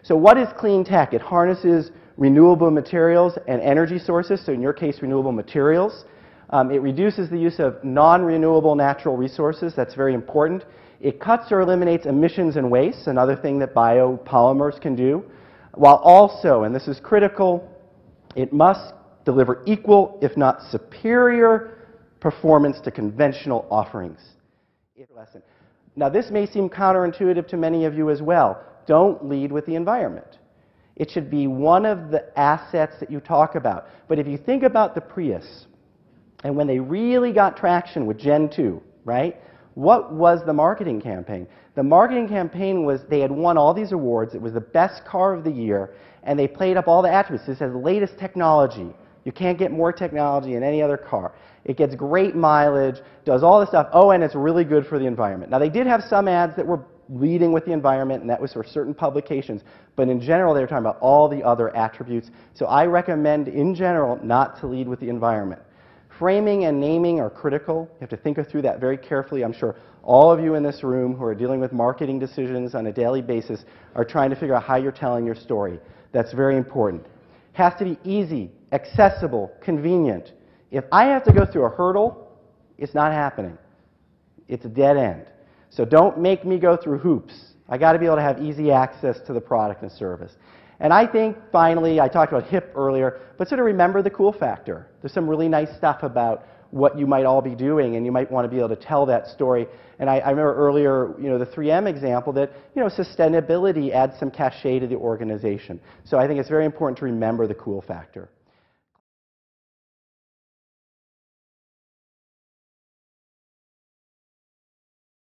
So what is clean tech? It harnesses renewable materials and energy sources, so in your case, renewable materials. It reduces the use of non-renewable natural resources. That's very important. It cuts or eliminates emissions and waste, another thing that biopolymers can do, while also, and this is critical, it must deliver equal, if not superior, performance to conventional offerings. Now, this may seem counterintuitive to many of you as well. Don't lead with the environment. It should be one of the assets that you talk about. But if you think about the Prius, and when they really got traction with Gen 2, right, what was the marketing campaign? The marketing campaign was they had won all these awards. It was the best car of the year, and they played up all the attributes. This has the latest technology. You can't get more technology in any other car. It gets great mileage, does all this stuff. Oh, and it's really good for the environment. Now, they did have some ads that were leading with the environment, and that was for certain publications. But in general, they were talking about all the other attributes. So I recommend, in general, not to lead with the environment. Framing and naming are critical. You have to think through that very carefully. I'm sure all of you in this room who are dealing with marketing decisions on a daily basis are trying to figure out how you're telling your story. That's very important. Has to be easy, accessible, convenient. If I have to go through a hurdle, it's not happening. It's a dead end. So don't make me go through hoops. I got to be able to have easy access to the product and service. And I think, finally, I talked about HIP earlier, but sort of remember the cool factor. There's some really nice stuff about what you might all be doing, and you might want to be able to tell that story. And I remember earlier, the 3M example that, sustainability adds some cachet to the organization. So I think it's very important to remember the cool factor.